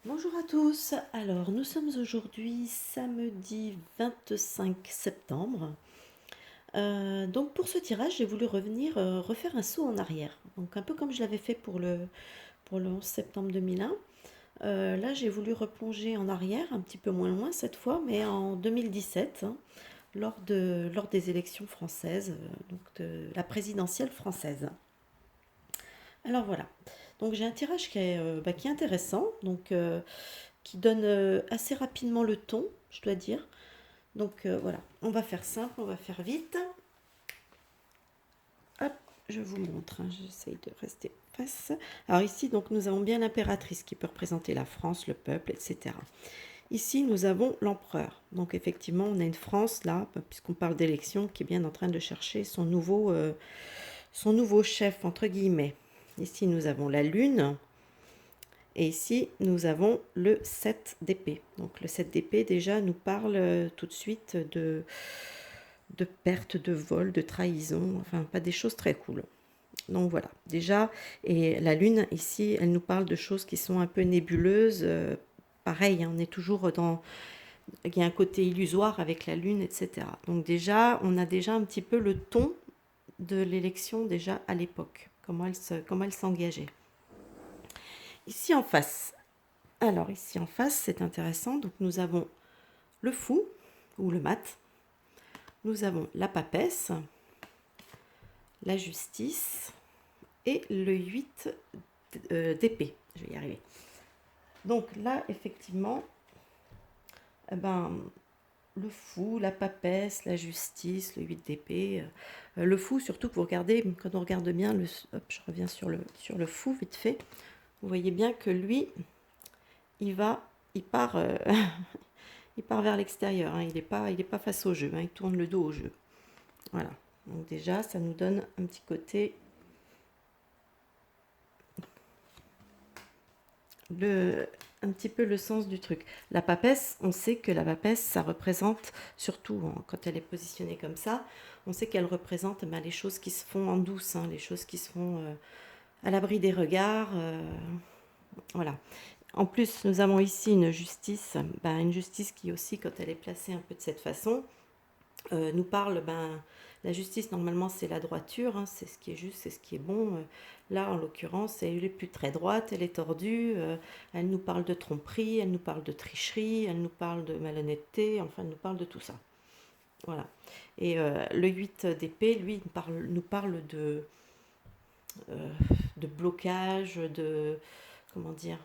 Bonjour à tous. Alors, nous sommes aujourd'hui samedi 25 septembre. Donc, pour ce tirage, j'ai voulu revenir refaire un saut en arrière. Donc, un peu comme je l'avais fait pour le 11 septembre 2001. Là, j'ai voulu replonger en arrière, un petit peu moins loin cette fois, mais en 2017, hein, lors des élections françaises, donc de la présidentielle française. Alors voilà. Donc, j'ai un tirage qui est intéressant. Donc, qui donne assez rapidement le ton, je dois dire. Donc voilà, on va faire simple, on va faire vite. Hop, je vous montre, hein, j'essaye de rester face. Alors ici, donc, nous avons bien l'impératrice qui peut représenter la France, le peuple, etc. Ici, nous avons l'empereur. Donc effectivement, on a une France, là, puisqu'on parle d'élection, qui est bien en train de chercher son nouveau chef, entre guillemets. Ici, nous avons la lune. Et ici, nous avons le 7 d'épée. Donc le 7 d'épée, déjà, nous parle tout de suite de perte, de vol, de trahison, enfin, pas des choses très cool. Donc voilà, déjà, et la lune, ici, elle nous parle de choses qui sont un peu nébuleuses. Pareil, hein, on est toujours dans... Il y a un côté illusoire avec la lune, etc. Donc déjà, on a déjà un petit peu le ton de l'élection déjà à l'époque, comment elle s'engageait. Ici en face, alors ici en face, c'est intéressant. Donc nous avons le fou ou le mat. Nous avons la papesse, la justice et le 8 d'épée. Je vais y arriver. Donc là, effectivement, eh ben, le fou, la papesse, la justice, le 8 d'épée. Le fou, surtout que vous regardez, quand on regarde bien, hop, je reviens sur le fou vite fait. Vous voyez bien que lui, il part, il part vers l'extérieur. Hein. Il est pas face au jeu. Hein. Il tourne le dos au jeu. Voilà. Donc déjà, ça nous donne un petit côté un petit peu le sens du truc. La papesse, on sait que la papesse, ça représente, surtout quand elle est positionnée comme ça, on sait qu'elle représente les choses qui se font en douce, hein, les choses qui se font à l'abri des regards. Voilà. En plus, nous avons ici une justice qui aussi, quand elle est placée un peu de cette façon, nous parle, la justice normalement c'est la droiture, hein, c'est ce qui est juste, c'est ce qui est bon. Là en l'occurrence, elle est plus très droite, elle est tordue, elle nous parle de tromperie, elle nous parle de tricherie, elle nous parle de malhonnêteté, enfin elle nous parle de tout ça. Voilà. Et le 8 d'épée, lui, nous parle de blocage, comment dire,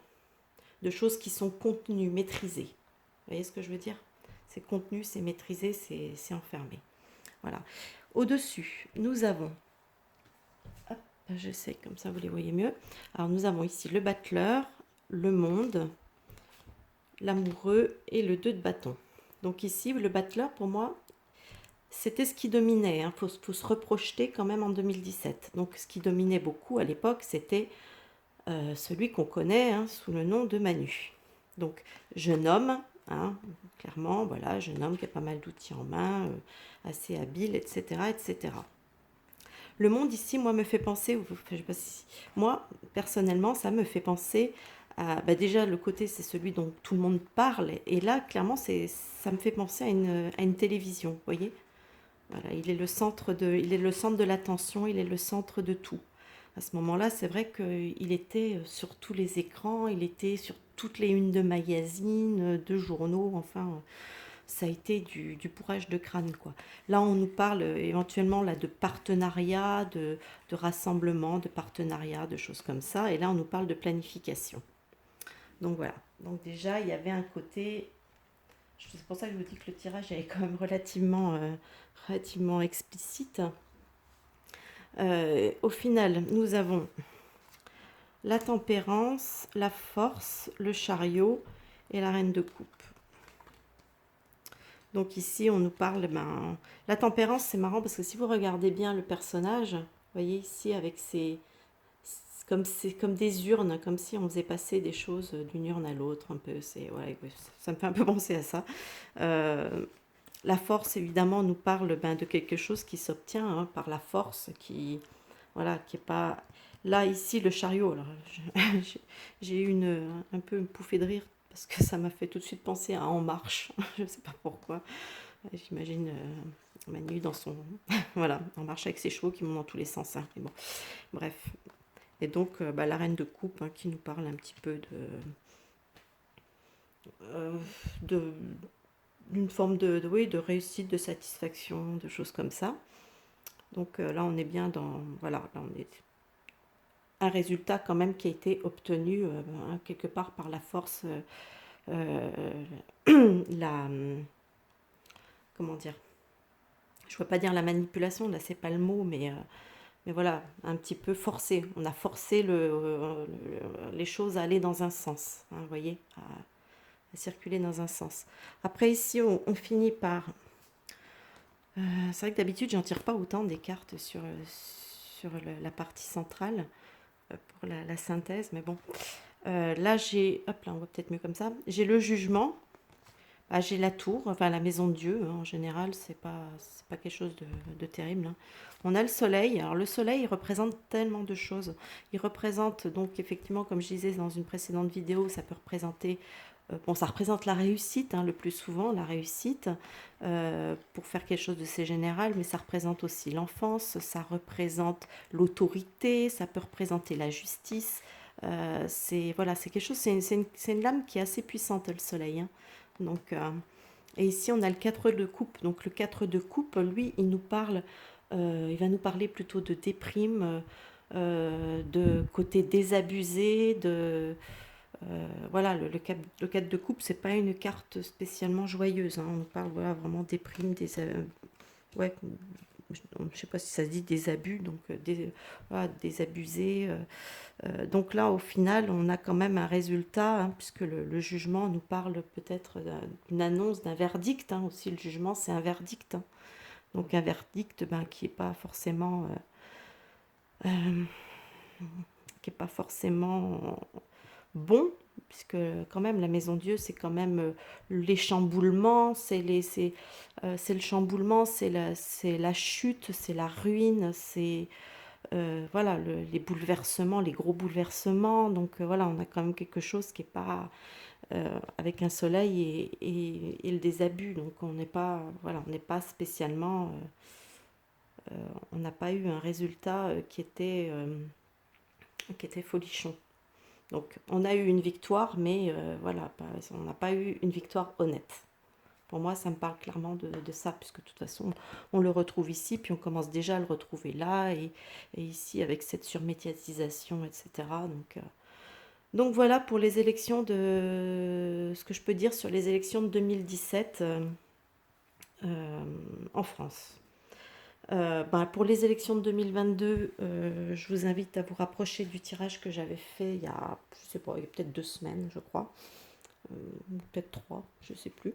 de choses qui sont contenues, maîtrisées. Vous voyez ce que je veux dire? C'est contenu, c'est maîtrisé, c'est enfermé. Voilà. Au-dessus, nous avons, hop, j'essaie comme ça vous les voyez mieux. Alors nous avons ici le battleur, le monde, l'amoureux et le 2 de bâton. Donc ici, le battleur, pour moi, c'était ce qui dominait. Il faut se reprojeter quand même en 2017. Donc ce qui dominait beaucoup à l'époque, c'était celui qu'on connaît sous le nom de Manu. Donc jeune homme, hein, clairement, voilà, jeune homme qui a pas mal d'outils en main, assez habile, etc., etc. Le monde ici, moi, me fait penser, je sais pas si, moi, personnellement, ça me fait penser à, déjà, le côté, c'est celui dont tout le monde parle, et là, clairement, ça me fait penser à une télévision, vous voyez. Voilà, il est le centre de l'attention, il est le centre de tout. À ce moment-là, c'est vrai qu'il était sur tous les écrans, il était sur toutes les unes de magazines, de journaux, enfin, ça a été du bourrage de crâne, quoi. Là, on nous parle éventuellement là, de partenariat, de rassemblement, de partenariat, de choses comme ça. Et là, on nous parle de planification. Donc voilà. Donc déjà, il y avait un côté... C'est pour ça que je vous dis que le tirage est quand même relativement explicite. Au final, nous avons la tempérance, la force, le chariot et la reine de coupe. Donc ici, on nous parle, la tempérance, c'est marrant parce que si vous regardez bien le personnage, vous voyez ici avec c'est comme des urnes, comme si on faisait passer des choses d'une urne à l'autre, un peu. Ouais, ça me fait un peu penser à ça. La force, évidemment, nous parle de quelque chose qui s'obtient par la force, voilà, qui est pas. Là, ici, le chariot, alors, j'ai eu un peu une pouffée de rire parce que ça m'a fait tout de suite penser à En Marche. Je ne sais pas pourquoi. J'imagine Manu dans son... voilà, En Marche avec ses chevaux qui montent dans tous les sens. Hein. Mais bon, bref. Et donc, la reine de coupe qui nous parle un petit peu de d'une forme oui, de réussite, de satisfaction, de choses comme ça. Donc là, on est bien dans... Voilà, là, on est un résultat quand même qui a été obtenu quelque part par la force, la... Comment dire? Je ne veux pas dire la manipulation, là, c'est pas le mot, mais voilà, un petit peu forcé. On a forcé les choses à aller dans un sens, hein, vous voyez, à circuler dans un sens. Après, ici, on finit par... c'est vrai que d'habitude, j'en tire pas autant des cartes sur la partie centrale pour la synthèse, mais bon. Là, j'ai... Hop, là, on voit peut-être mieux comme ça. J'ai le jugement. Ah, j'ai la tour, enfin la maison de Dieu, hein, en général, c'est pas quelque chose de terrible. Hein. On a le soleil. Alors le soleil, il représente tellement de choses. Il représente donc effectivement, comme je disais dans une précédente vidéo, ça peut représenter, bon, ça représente la réussite, hein, le plus souvent, la réussite, pour faire quelque chose de assez général, mais ça représente aussi l'enfance, ça représente l'autorité, ça peut représenter la justice. C'est voilà, c'est quelque chose, c'est une lame qui est assez puissante, le soleil. Hein. Donc, et ici, on a le 4 de coupe. Donc, le 4 de coupe, lui, il il va nous parler plutôt de déprime, de côté désabusé, voilà, le 4 de coupe, c'est pas une carte spécialement joyeuse. Hein. On parle voilà, vraiment déprime, ouais, je ne sais pas si ça se dit des abus, donc voilà, désabusé. Donc là, au final, on a quand même un résultat, hein, puisque le jugement nous parle peut-être d'une annonce, d'un verdict. Hein, aussi, le jugement, c'est un verdict. Hein. Donc un verdict qui n'est pas forcément... qui est pas forcément bon, puisque quand même la maison Dieu, c'est quand même les chamboulements, c'est le chamboulement, c'est la chute, c'est la ruine, c'est voilà, les bouleversements, les gros bouleversements. Donc voilà, on a quand même quelque chose qui n'est pas avec un soleil et le désabus. Donc on n'est pas, voilà, on n'est pas spécialement, on n'a pas eu un résultat qui était folichon. Donc on a eu une victoire, mais voilà, on n'a pas eu une victoire honnête. Pour moi, ça me parle clairement de ça, puisque de toute façon, on le retrouve ici, puis on commence déjà à le retrouver là, et ici avec cette surmédiatisation, etc. Donc voilà pour les élections ce que je peux dire sur les élections de 2017 en France. Pour les élections de 2022, je vous invite à vous rapprocher du tirage que j'avais fait il y a, je sais pas, il y a peut-être 2 semaines, je crois, peut-être 3, je ne sais plus,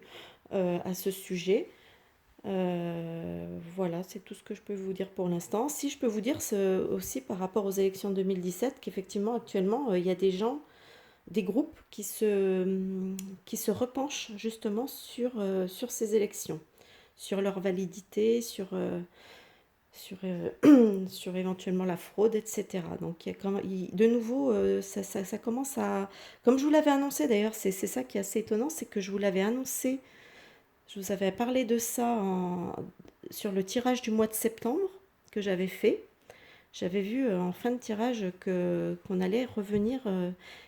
à ce sujet. Voilà, c'est tout ce que je peux vous dire pour l'instant. Si je peux vous dire aussi par rapport aux élections de 2017, qu'effectivement actuellement il y a des gens, des groupes qui se repenchent justement sur ces élections, sur leur validité, sur éventuellement la fraude, etc. Donc il y a de nouveau, ça commence à... Comme je vous l'avais annoncé d'ailleurs, c'est ça qui est assez étonnant, c'est que je vous l'avais annoncé, je vous avais parlé de ça sur le tirage du mois de septembre que j'avais fait. J'avais vu en fin de tirage qu'on allait revenir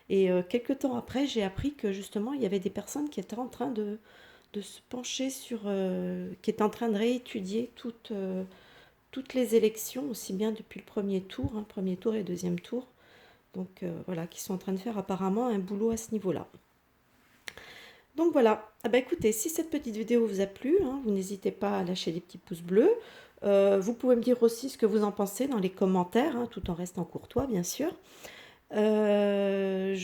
et quelques temps après, j'ai appris que justement, il y avait des personnes qui étaient en train de se pencher qui étaient en train de réétudier toutes les élections, aussi bien depuis le premier tour et deuxième tour. Donc voilà, qui sont en train de faire apparemment un boulot à ce niveau-là. Donc voilà, écoutez, si cette petite vidéo vous a plu, hein, vous n'hésitez pas à lâcher des petits pouces bleus. Vous pouvez me dire aussi ce que vous en pensez dans les commentaires, hein, tout en restant courtois bien sûr. Je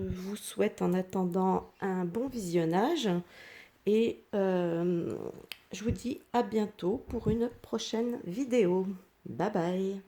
vous souhaite en attendant un bon visionnage et je vous dis à bientôt pour une prochaine vidéo. Bye bye.